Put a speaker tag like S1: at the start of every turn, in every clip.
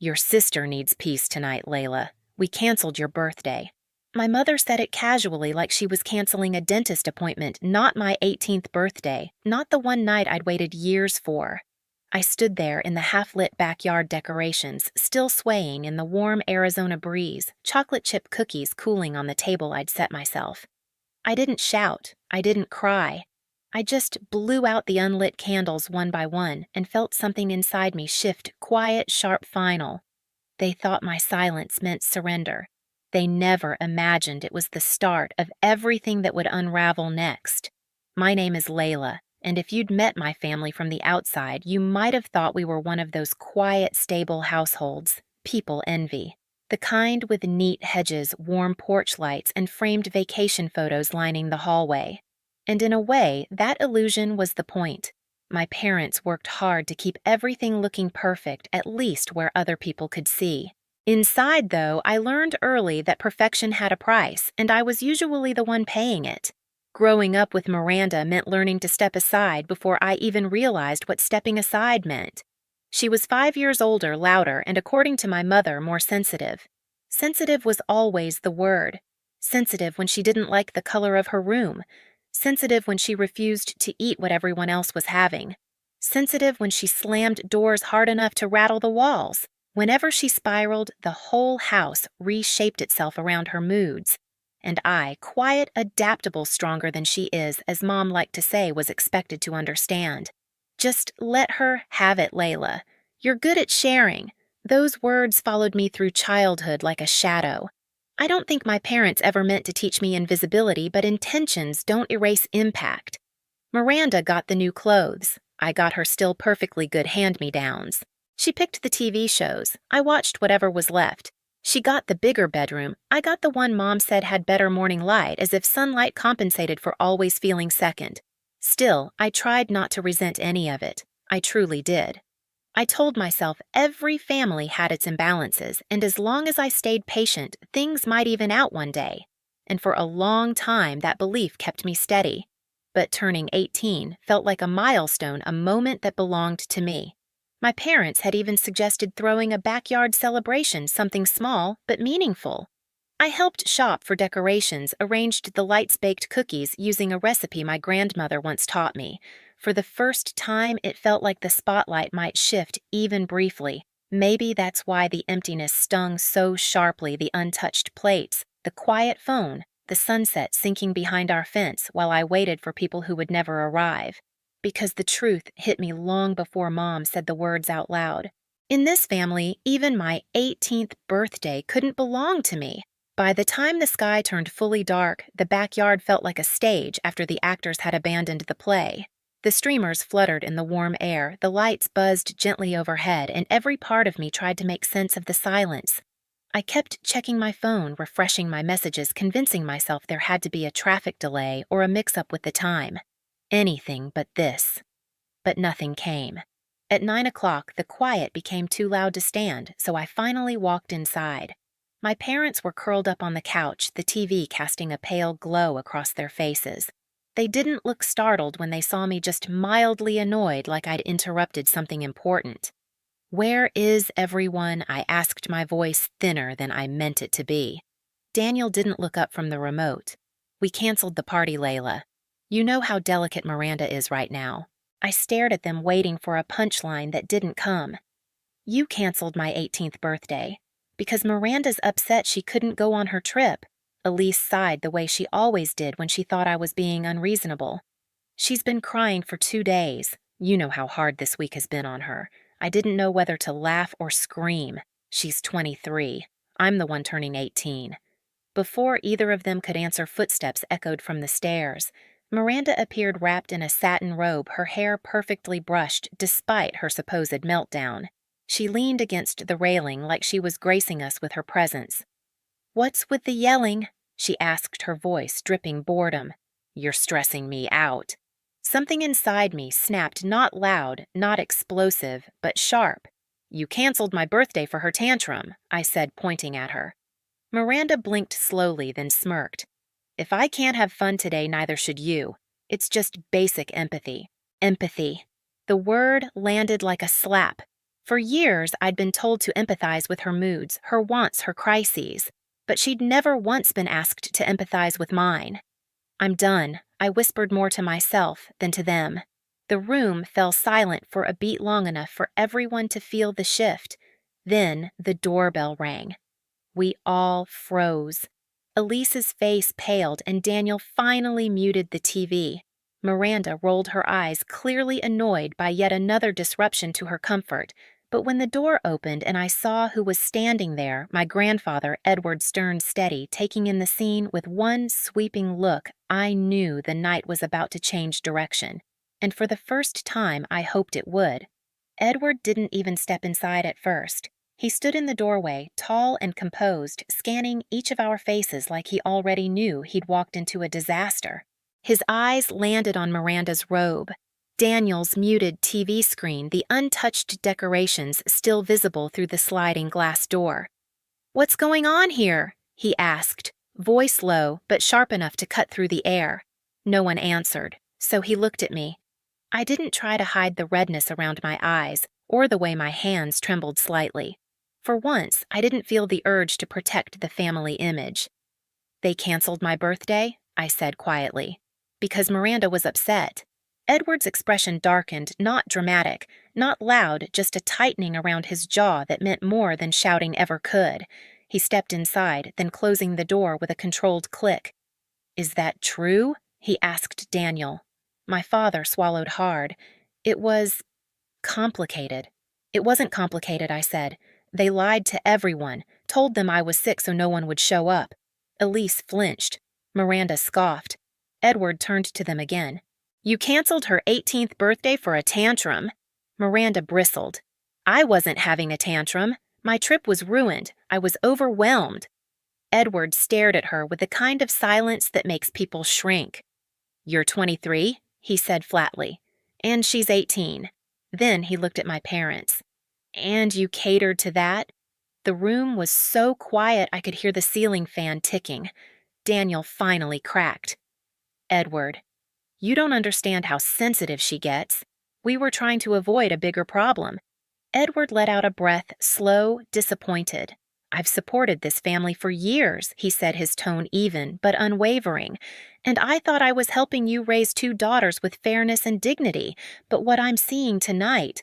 S1: "Your sister needs peace tonight, Layla. We canceled your birthday." My mother said it casually, like she was canceling a dentist appointment, not my 18th birthday, not the one night I'd waited years for. I stood there in the half-lit backyard decorations, still swaying in the warm Arizona breeze, chocolate chip cookies cooling on the table I'd set myself. I didn't shout. I didn't cry. I just blew out the unlit candles one by one and felt something inside me shift quiet, sharp, final. They thought my silence meant surrender. They never imagined it was the start of everything that would unravel next. My name is Layla, and if you'd met my family from the outside, you might have thought we were one of those quiet, stable households people envy. The kind with neat hedges, warm porch lights, and framed vacation photos lining the hallway. And in a way, that illusion was the point. My parents worked hard to keep everything looking perfect, at least where other people could see. Inside, though, I learned early that perfection had a price, and I was usually the one paying it. Growing up with Miranda meant learning to step aside before I even realized what stepping aside meant. She was 5 years older, louder, and according to my mother, more sensitive. Sensitive was always the word. Sensitive when she didn't like the color of her room. Sensitive when she refused to eat what everyone else was having. Sensitive when she slammed doors hard enough to rattle the walls. Whenever she spiraled, the whole house reshaped itself around her moods. And I, quiet, adaptable, stronger than she is, as Mom liked to say, was expected to understand. Just let her have it, Layla. You're good at sharing. Those words followed me through childhood like a shadow. I don't think my parents ever meant to teach me invisibility, but intentions don't erase impact. Miranda got the new clothes. I got her still perfectly good hand-me-downs. She picked the TV shows. I watched whatever was left. She got the bigger bedroom. I got the one Mom said had better morning light, as if sunlight compensated for always feeling second. Still, I tried not to resent any of it. I truly did. I told myself every family had its imbalances, and as long as I stayed patient, things might even out one day. And for a long time, that belief kept me steady. But turning 18 felt like a milestone, a moment that belonged to me. My parents had even suggested throwing a backyard celebration, something small but meaningful. I helped shop for decorations, arranged the lights-baked cookies using a recipe my grandmother once taught me. For the first time, it felt like the spotlight might shift even briefly. Maybe that's why the emptiness stung so sharply, the untouched plates, the quiet phone, the sunset sinking behind our fence while I waited for people who would never arrive. Because the truth hit me long before Mom said the words out loud. In this family, even my 18th birthday couldn't belong to me. By the time the sky turned fully dark, the backyard felt like a stage after the actors had abandoned the play. The streamers fluttered in the warm air, the lights buzzed gently overhead, and every part of me tried to make sense of the silence. I kept checking my phone, refreshing my messages, convincing myself there had to be a traffic delay or a mix-up with the time. Anything but this. But nothing came. At 9 o'clock, the quiet became too loud to stand, so I finally walked inside. My parents were curled up on the couch, the TV casting a pale glow across their faces. They didn't look startled when they saw me, just mildly annoyed, like I'd interrupted something important. "Where is everyone?" I asked, my voice thinner than I meant it to be. Daniel didn't look up from the remote. "We canceled the party, Layla. You know how delicate Miranda is right now." I stared at them, waiting for a punchline that didn't come. "You canceled my 18th birthday. Because Miranda's upset she couldn't go on her trip." Elise sighed the way she always did when she thought I was being unreasonable. "She's been crying for 2 days. You know how hard this week has been on her. I didn't know whether to laugh or scream. She's 23. I'm the one turning 18. Before either of them could answer, footsteps echoed from the stairs. Miranda appeared wrapped in a satin robe, her hair perfectly brushed despite her supposed meltdown. She leaned against the railing like she was gracing us with her presence. "What's with the yelling?" she asked, her voice dripping boredom. "You're stressing me out." Something inside me snapped, not loud, not explosive, but sharp. "You canceled my birthday for her tantrum," I said, pointing at her. Miranda blinked slowly, then smirked. "If I can't have fun today, neither should you. It's just basic empathy." Empathy. The word landed like a slap. For years, I'd been told to empathize with her moods, her wants, her crises, but she'd never once been asked to empathize with mine. "I'm done," I whispered more to myself than to them. The room fell silent for a beat long enough for everyone to feel the shift. Then the doorbell rang. We all froze. Elise's face paled and Daniel finally muted the TV. Miranda rolled her eyes, clearly annoyed by yet another disruption to her comfort. But when the door opened and I saw who was standing there, my grandfather, Edward Stern Steady, taking in the scene with one sweeping look, I knew the night was about to change direction. And for the first time, I hoped it would. Edward didn't even step inside at first. He stood in the doorway, tall and composed, scanning each of our faces like he already knew he'd walked into a disaster. His eyes landed on Miranda's robe, Daniel's muted TV screen, the untouched decorations still visible through the sliding glass door. "What's going on here?" he asked, voice low but sharp enough to cut through the air. No one answered, so he looked at me. I didn't try to hide the redness around my eyes or the way my hands trembled slightly. For once, I didn't feel the urge to protect the family image. "They canceled my birthday," I said quietly, because Miranda was upset. Edward's expression darkened, not dramatic, not loud, just a tightening around his jaw that meant more than shouting ever could. He stepped inside, then closing the door with a controlled click. "Is that true?" he asked Daniel. My father swallowed hard. "It was complicated." "It wasn't complicated," I said. "They lied to everyone, told them I was sick so no one would show up." Elise flinched. Miranda scoffed. Edward turned to them again. "You canceled her 18th birthday for a tantrum." Miranda bristled. "I wasn't having a tantrum. My trip was ruined. I was overwhelmed." Edward stared at her with the kind of silence that makes people shrink. "You're 23, he said flatly. "And she's 18. Then he looked at my parents. "And you catered to that?" The room was so quiet I could hear the ceiling fan ticking. Daniel finally cracked. "Edward, you don't understand how sensitive she gets. We were trying to avoid a bigger problem." Edward let out a breath, slow, disappointed. "I've supported this family for years," he said, his tone even, but unwavering. "And I thought I was helping you raise 2 daughters with fairness and dignity, but what I'm seeing tonight—"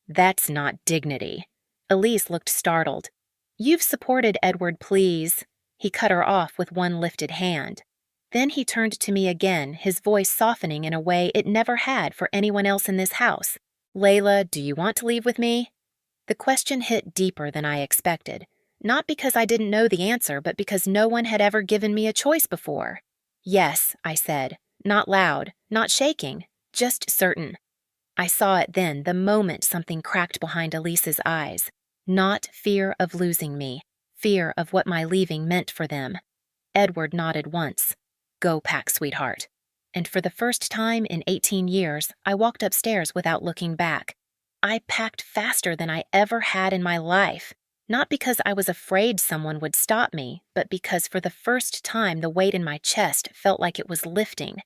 S1: "That's not dignity." Elise looked startled. "You've supported Edward, please." He cut her off with one lifted hand. Then he turned to me again, his voice softening in a way it never had for anyone else in this house. "Layla, do you want to leave with me?" The question hit deeper than I expected. Not because I didn't know the answer, but because no one had ever given me a choice before. "Yes," I said, not loud, not shaking, just certain. I saw it then, the moment something cracked behind Elise's eyes. Not fear of losing me, fear of what my leaving meant for them. Edward nodded once. "Go pack, sweetheart." And for the first time in 18 years, I walked upstairs without looking back. I packed faster than I ever had in my life. Not because I was afraid someone would stop me, but because for the first time the weight in my chest felt like it was lifting.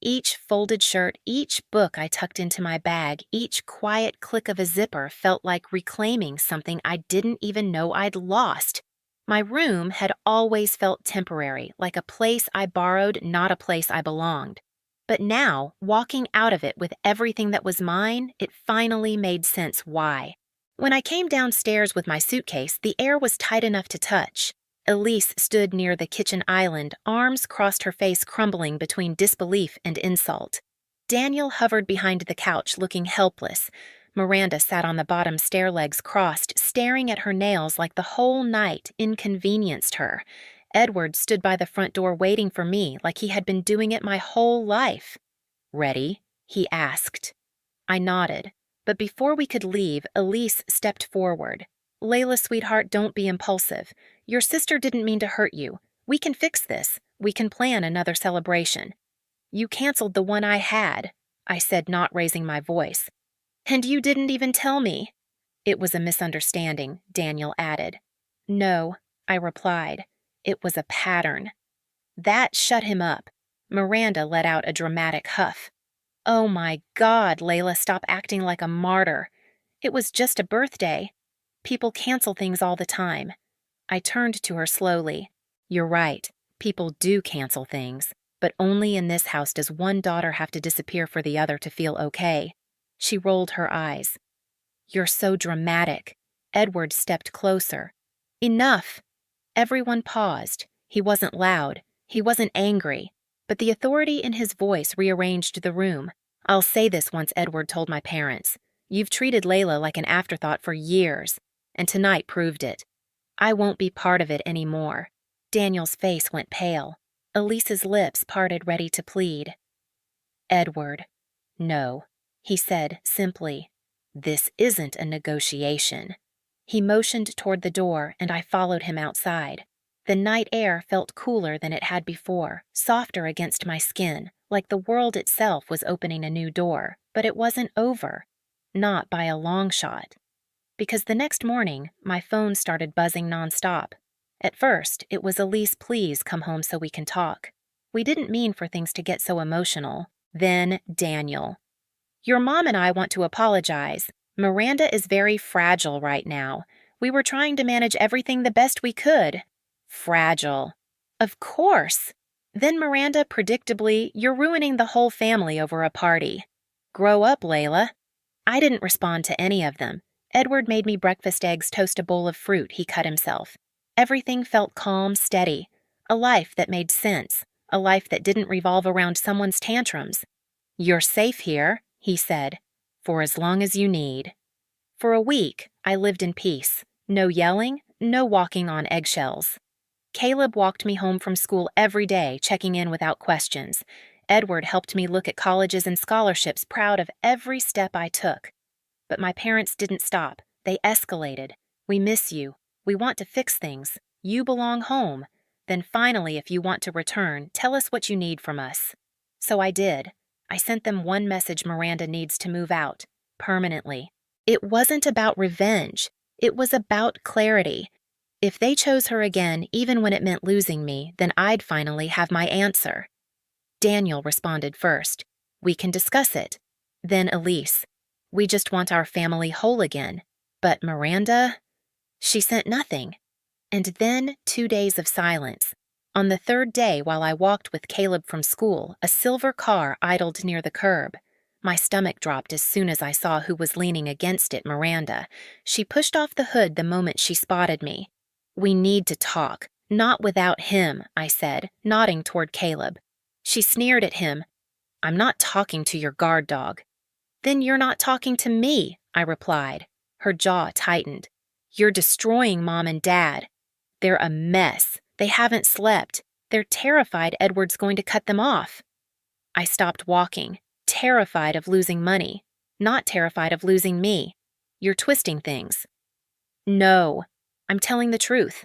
S1: Each folded shirt, each book I tucked into my bag, each quiet click of a zipper felt like reclaiming something I didn't even know I'd lost. My room had always felt temporary, like a place I borrowed, not a place I belonged. But now, walking out of it with everything that was mine, it finally made sense why. When I came downstairs with my suitcase, the air was tight enough to touch. Elise stood near the kitchen island, arms crossed, her face crumbling between disbelief and insult. Daniel hovered behind the couch, looking helpless. Miranda sat on the bottom stair, legs crossed, staring at her nails like the whole night inconvenienced her. Edward stood by the front door waiting for me like he had been doing it my whole life. "Ready?" he asked. I nodded, but before we could leave, Elise stepped forward. "Layla, sweetheart, don't be impulsive. Your sister didn't mean to hurt you. We can fix this. We can plan another celebration." "You canceled the one I had," I said, not raising my voice. "And you didn't even tell me." "It was a misunderstanding," Daniel added. "No," I replied. "It was a pattern." That shut him up. Miranda let out a dramatic huff. "Oh my God, Layla, stop acting like a martyr." It was just a birthday. People cancel things all the time. I turned to her slowly. You're right. People do cancel things. But only in this house does one daughter have to disappear for the other to feel okay. She rolled her eyes. You're so dramatic. Edward stepped closer. Enough. Everyone paused. He wasn't loud. He wasn't angry. But the authority in his voice rearranged the room. I'll say this once Edward told my parents. You've treated Layla like an afterthought for years, and tonight proved it. I won't be part of it anymore. Daniel's face went pale. Elise's lips parted ready to plead. Edward. No, he said simply. This isn't a negotiation. He motioned toward the door, and I followed him outside. The night air felt cooler than it had before, softer against my skin, like the world itself was opening a new door, but it wasn't over. Not by a long shot. Because the next morning, my phone started buzzing nonstop. At first, it was Elise, please come home so we can talk. We didn't mean for things to get so emotional. Then Daniel. Your mom and I want to apologize. Miranda is very fragile right now. We were trying to manage everything the best we could. Fragile. Of course. Then Miranda, predictably, you're ruining the whole family over a party. Grow up, Layla. I didn't respond to any of them. Edward made me breakfast eggs toast a bowl of fruit he cut himself. Everything felt calm, steady. A life that made sense. A life that didn't revolve around someone's tantrums. You're safe here, he said, for as long as you need. For a week, I lived in peace. No yelling, no walking on eggshells. Caleb walked me home from school every day, checking in without questions. Edward helped me look at colleges and scholarships, proud of every step I took. But my parents didn't stop. They escalated. We miss you. We want to fix things. You belong home. Then finally, if you want to return, tell us what you need from us. So I did. I sent them one message: Miranda needs to move out. Permanently. It wasn't about revenge. It was about clarity. If they chose her again, even when it meant losing me, then I'd finally have my answer. Daniel responded first. We can discuss it. Then Elise. We just want our family whole again. But Miranda? She sent nothing. And then 2 days of silence. On the third day, while I walked with Caleb from school, a silver car idled near the curb. My stomach dropped as soon as I saw who was leaning against it, Miranda. She pushed off the hood the moment she spotted me. We need to talk. Not without him, I said, nodding toward Caleb. She sneered at him. I'm not talking to your guard dog. Then you're not talking to me, I replied. Her jaw tightened. You're destroying Mom and Dad. They're a mess. They haven't slept. They're terrified Edward's going to cut them off. I stopped walking, terrified of losing money, not terrified of losing me. You're twisting things. No, I'm telling the truth.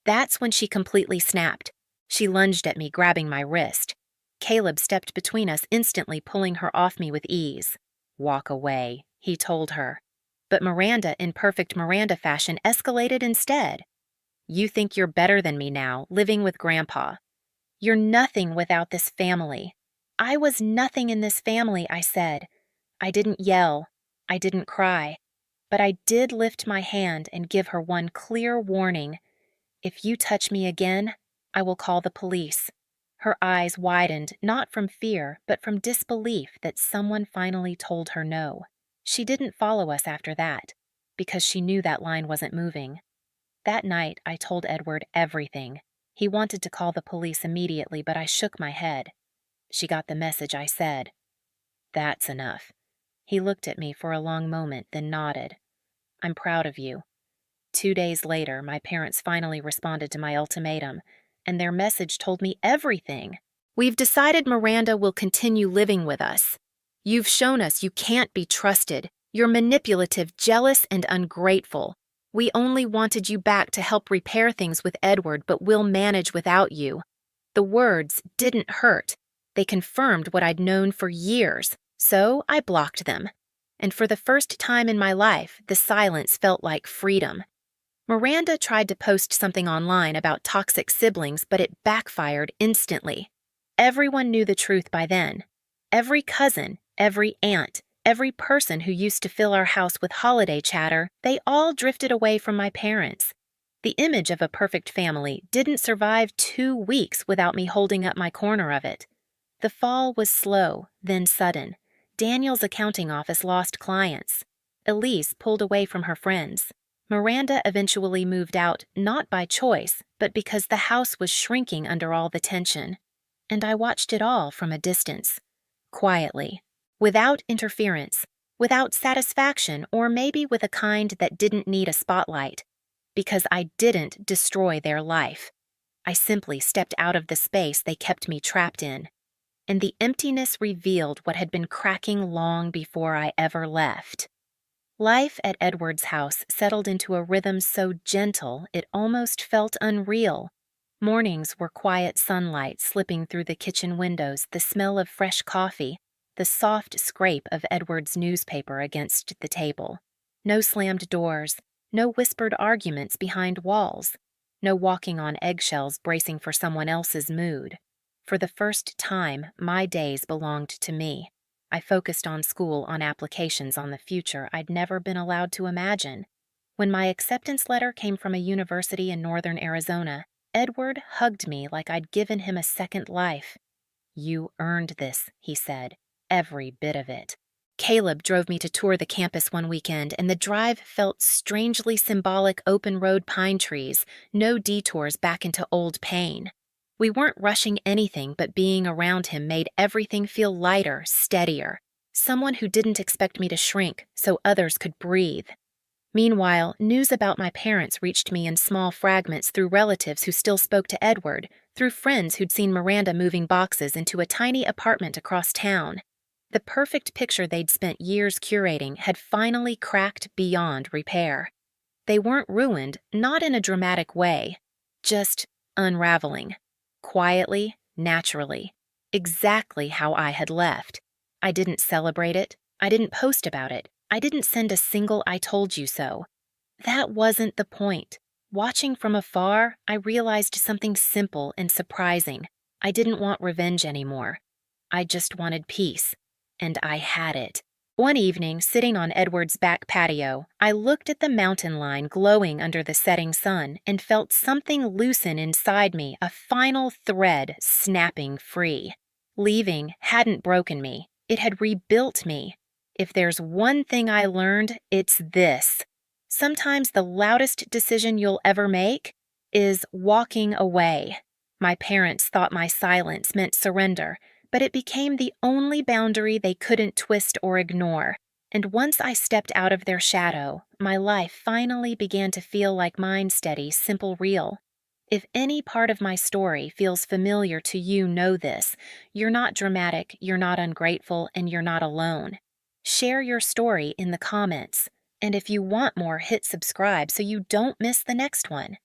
S1: That's when she completely snapped. She lunged at me, grabbing my wrist. Caleb stepped between us, instantly pulling her off me with ease. Walk away, he told her. But Miranda, in perfect Miranda fashion, escalated instead. You think you're better than me now, living with Grandpa. You're nothing without this family. I was nothing in this family, I said. I didn't yell. I didn't cry. But I did lift my hand and give her one clear warning. If you touch me again, I will call the police. Her eyes widened, not from fear, but from disbelief that someone finally told her no. She didn't follow us after that, because she knew that line wasn't moving. That night, I told Edward everything. He wanted to call the police immediately, but I shook my head. She got the message, I said. That's enough. He looked at me for a long moment, then nodded. I'm proud of you. 2 days later, my parents finally responded to my ultimatum, and their message told me everything. We've decided Miranda will continue living with us. You've shown us you can't be trusted. You're manipulative, jealous, and ungrateful. We only wanted you back to help repair things with Edward, but we'll manage without you. The words didn't hurt. They confirmed what I'd known for years, so I blocked them. And for the first time in my life, the silence felt like freedom. Miranda tried to post something online about toxic siblings, but it backfired instantly. Everyone knew the truth by then. Every cousin, every aunt, Every person who used to fill our house with holiday chatter, they all drifted away from my parents. The image of a perfect family didn't survive 2 weeks without me holding up my corner of it. The fall was slow, then sudden. Daniel's accounting office lost clients. Elise pulled away from her friends. Miranda eventually moved out, not by choice, but because the house was shrinking under all the tension. And I watched it all from a distance, quietly, without interference, without satisfaction, or maybe with a kind that didn't need a spotlight, because I didn't destroy their life. I simply stepped out of the space they kept me trapped in, and the emptiness revealed what had been cracking long before I ever left. Life at Edward's house settled into a rhythm so gentle it almost felt unreal. Mornings were quiet sunlight slipping through the kitchen windows, the smell of fresh coffee, the soft scrape of Edward's newspaper against the table. No slammed doors, no whispered arguments behind walls, no walking on eggshells bracing for someone else's mood. For the first time, my days belonged to me. I focused on school, on applications, on the future I'd never been allowed to imagine. When my acceptance letter came from a university in northern Arizona, Edward hugged me like I'd given him a second life. "You earned this," he said, "every bit of it." Caleb drove me to tour the campus one weekend, and the drive felt strangely symbolic: open road pine trees, no detours back into old pain. We weren't rushing anything, but being around him made everything feel lighter, steadier. Someone who didn't expect me to shrink so others could breathe. Meanwhile, news about my parents reached me in small fragments through relatives who still spoke to Edward, through friends who'd seen Miranda moving boxes into a tiny apartment across town. The perfect picture they'd spent years curating had finally cracked beyond repair. They weren't ruined, not in a dramatic way, just unraveling. Quietly, naturally, exactly how I had left. I didn't celebrate it. I didn't post about it. I didn't send a single "I told you so." That wasn't the point. Watching from afar, I realized something simple and surprising. I didn't want revenge anymore. I just wanted peace, and I had it. One evening, sitting on Edward's back patio, I looked at the mountain line glowing under the setting sun and felt something loosen inside me, a final thread snapping free. Leaving hadn't broken me. It had rebuilt me. If there's one thing I learned, it's this. Sometimes the loudest decision you'll ever make is walking away. My parents thought my silence meant surrender, but it became the only boundary they couldn't twist or ignore. And once I stepped out of their shadow, my life finally began to feel like mine: steady, simple, real. If any part of my story feels familiar to you, know this: you're not dramatic, you're not ungrateful, and you're not alone. Share your story in the comments. And if you want more, hit subscribe so you don't miss the next one.